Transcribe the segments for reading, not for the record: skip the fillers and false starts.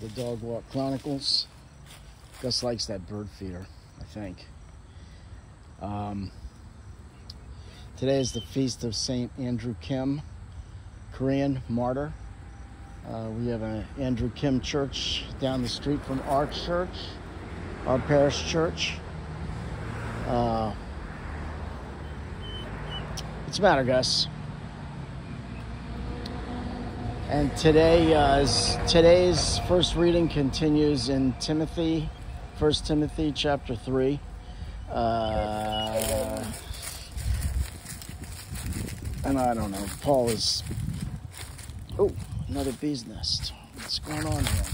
the Dog Walk Chronicles. Gus likes that bird feeder, I think. Today is the feast of St. Andrew Kim, Korean martyr. We have an Andrew Kim church down the street from our church, our parish church. What's the matter, Gus? And today's first reading continues in Timothy, 1 Timothy chapter 3. And I don't know, Paul is... Oh, another bee's nest. What's going on here?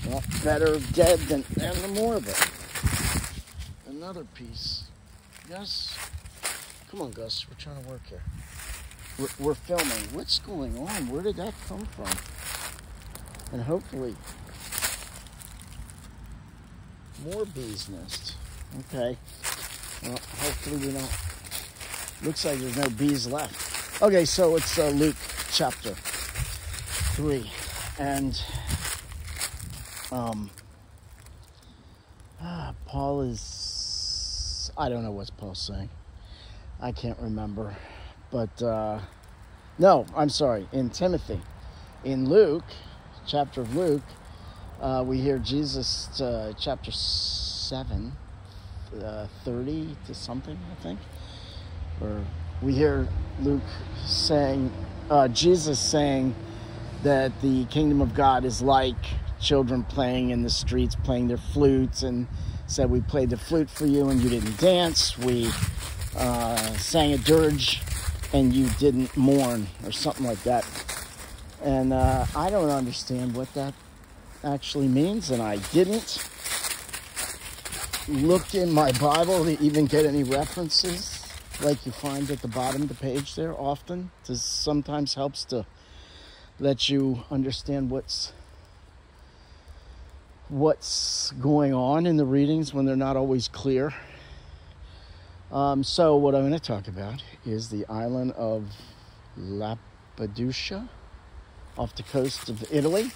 Well, better dead than more of it. Another piece. Gus? Come on, Gus. We're trying to work here. We're filming. What's going on? Where did that come from? And hopefully... more bee's nest. Okay. Well, hopefully we don't... Looks like there's no bees left. Okay, so it's Luke chapter 3. And Paul is... I don't know what Paul's saying. I can't remember. But, no, I'm sorry. In Timothy. In Luke, chapter of Luke, we hear Jesus, chapter 7, 30 to something, I think. Or we hear Luke saying, Jesus saying that the kingdom of God is like children playing in the streets, playing their flutes, and said, we played the flute for you and you didn't dance. We sang a dirge and you didn't mourn, or something like that. And I don't understand what that actually means, and I didn't look in my Bible to even get any references like you find at the bottom of the page there often. This sometimes helps to let you understand what's going on in the readings when they're not always clear. So what I'm going to talk about is the island of Lampedusa off the coast of Italy.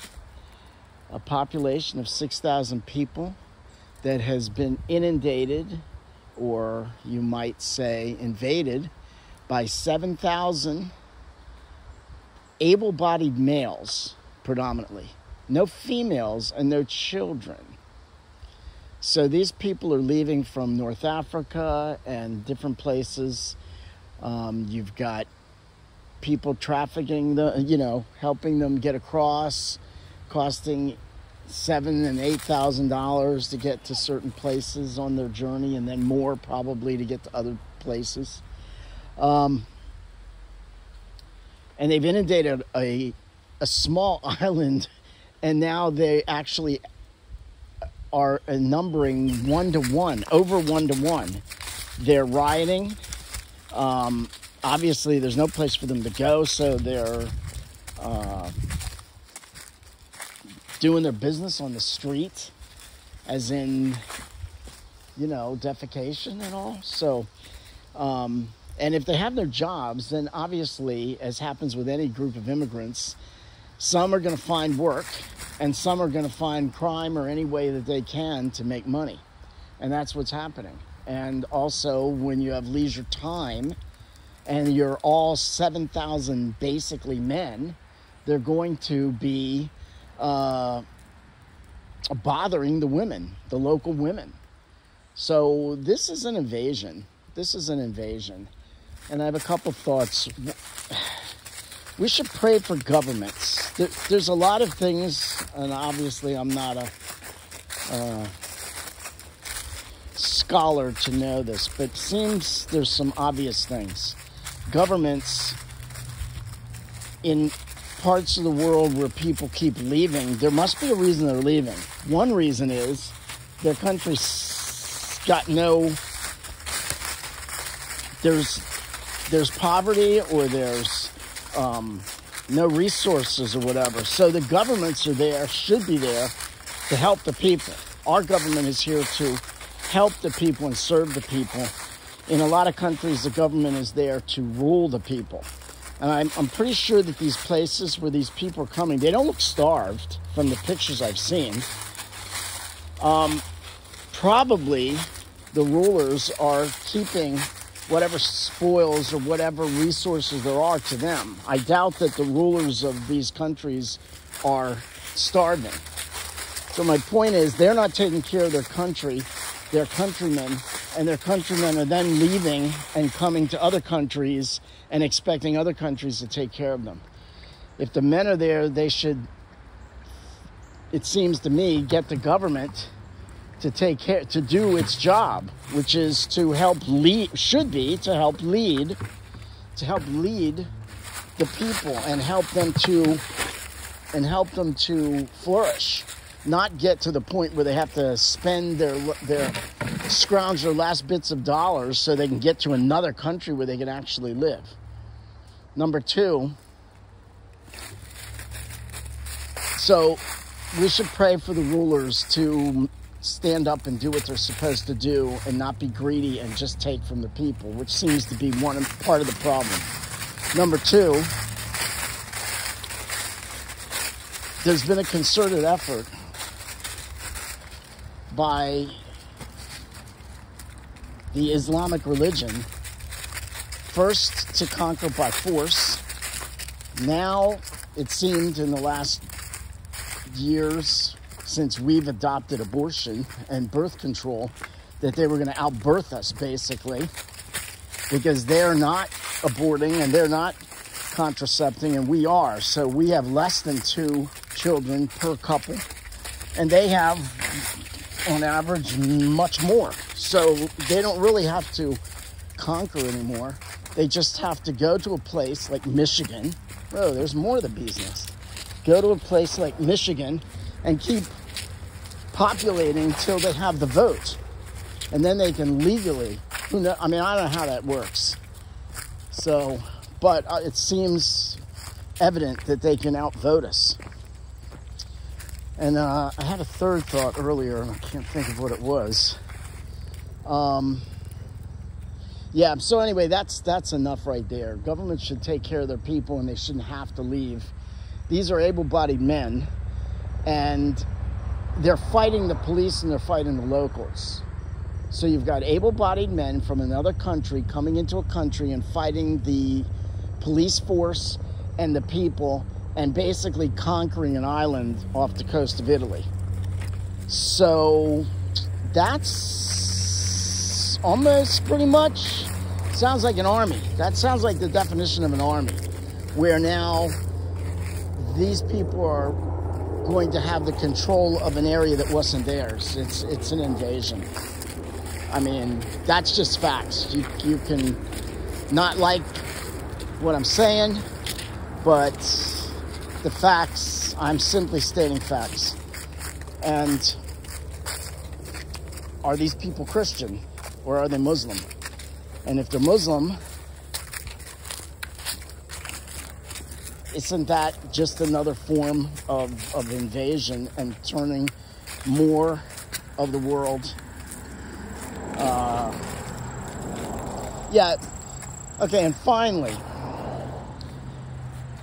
A population of 6,000 people that has been inundated, or you might say invaded, by 7,000 able-bodied males predominantly. No females and no children. So these people are leaving from North Africa and different places. You've got people trafficking helping them get across, costing $7,000 and $8,000 to get to certain places on their journey, and then more probably to get to other places. And they've inundated a small island, and now they actually are numbering 1-to-1, over 1-to-1. They're rioting. Obviously, there's no place for them to go, so they're doing their business on the street, as in, defecation and all. So, and if they have their jobs, then obviously, as happens with any group of immigrants, some are going to find work, and some are going to find crime or any way that they can to make money. And that's what's happening. And also, when you have leisure time, and you're all 7,000 basically men, they're going to be bothering the women, the local women. So this is an invasion. And I have a couple thoughts. We should pray for governments. There's a lot of things, and obviously I'm not a scholar to know this, but it seems there's some obvious things. Governments in parts of the world where people keep leaving, there must be a reason they're leaving. One reason is their country's got there's poverty, or there's no resources or whatever. So the governments are there, should be there, to help the people. Our government is here to help the people and serve the people. In a lot of countries, the government is there to rule the people. And I'm pretty sure that these places where these people are coming, they don't look starved from the pictures I've seen. Probably the rulers are keeping whatever spoils or whatever resources there are to them. I doubt that the rulers of these countries are starving. So my point is, they're not taking care of their country, their countrymen, and their countrymen are then leaving and coming to other countries and expecting other countries to take care of them. If the men are there, they should, it seems to me, get the government to take care, to do its job, which is to help lead, should be to help lead the people and help them to flourish, not get to the point where they have to spend their scrounge their last bits of dollars so they can get to another country where they can actually live. Number two, so we should pray for the rulers to stand up and do what they're supposed to do and not be greedy and just take from the people, which seems to be part of the problem. Number two, there's been a concerted effort by the Islamic religion, first to conquer by force. Now, it seemed in the last years, since we've adopted abortion and birth control, that they were going to outbirth us, basically, because they're not aborting and they're not contracepting, and we are. So we have less than 2 children per couple, and they have, on average, much more. So they don't really have to conquer anymore. They just have to go to a place like Michigan. Oh, there's more of the bee's nest. Go to a place like Michigan and keep populating till they have the vote. And then they can legally, who knows, I mean, I don't know how that works. So, but it seems evident that they can outvote us. And I had a third thought earlier, and I can't think of what it was. Yeah, so anyway, that's enough right there. Government should take care of their people, and they shouldn't have to leave. These are able-bodied men, and they're fighting the police and they're fighting the locals. So you've got able-bodied men from another country coming into a country and fighting the police force and the people and basically conquering an island off the coast of Italy. So that's almost pretty much sounds like an army. That sounds like the definition of an army, where now these people are going to have the control of an area that wasn't theirs. It's an invasion. I mean, that's just facts. You can not like what I'm saying, but the facts, I'm simply stating facts. And are these people Christian or are they Muslim? And if they're Muslim, isn't that just another form of invasion and turning more of the world? Yeah. Okay, and finally,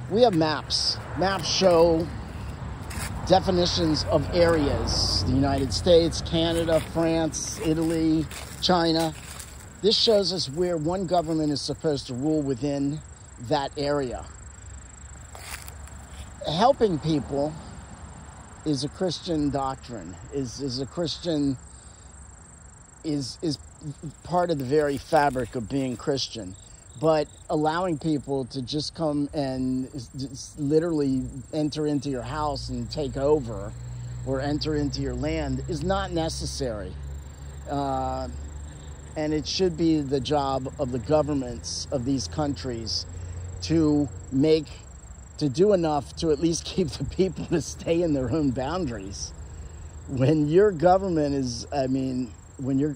we have maps. Maps show definitions of areas. The United States, Canada, France, Italy, China. This shows us where one government is supposed to rule within that area. Helping people is a Christian doctrine, is a Christian, is part of the very fabric of being Christian. But allowing people to just come and just literally enter into your house and take over or enter into your land is not necessary. And it should be the job of the governments of these countries to do enough to at least keep the people to stay in their own boundaries. When your government is, I mean, when you're,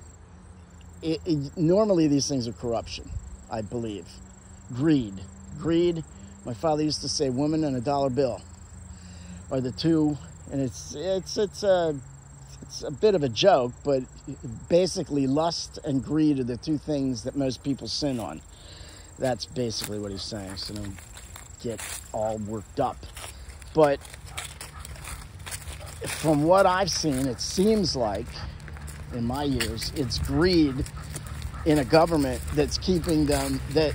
normally these things are corruption, I believe. Greed. My father used to say woman and a dollar bill are the two, and it's a bit of a joke, but basically lust and greed are the two things that most people sin on. That's basically what he's saying. So get all worked up. But from what I've seen, it seems like, in my years, it's greed in a government that's keeping them, that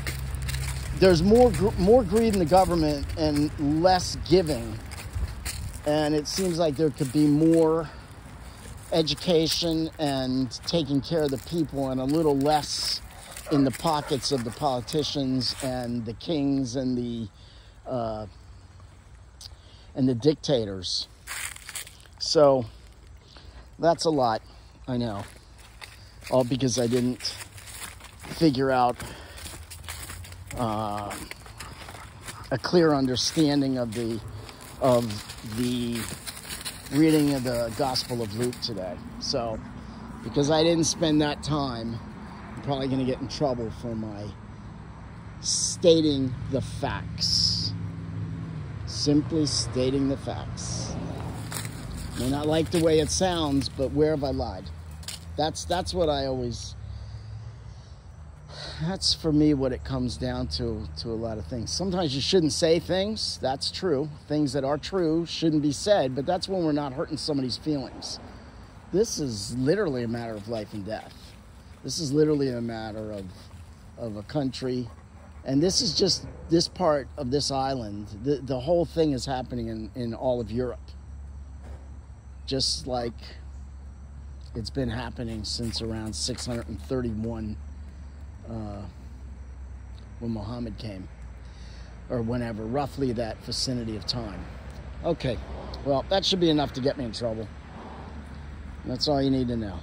there's more greed in the government and less giving. And it seems like there could be more education and taking care of the people and a little less in the pockets of the politicians and the kings and the dictators. So that's a lot, I know. All because I didn't figure out a clear understanding of the reading of the Gospel of Luke today. So, because I didn't spend that time, I'm probably going to get in trouble for my stating the facts. Simply stating the facts. May not like the way it sounds, but where have I lied? That's what I always... That's, for me, what it comes down to a lot of things. Sometimes you shouldn't say things. That's true. Things that are true shouldn't be said, but that's when we're not hurting somebody's feelings. This is literally a matter of life and death. This is literally a matter of a country. And this is just this part of this island. The whole thing is happening in all of Europe. Just like it's been happening since around 631 when Muhammad came, or whenever, roughly that vicinity of time. Okay, well, that should be enough to get me in trouble. That's all you need to know.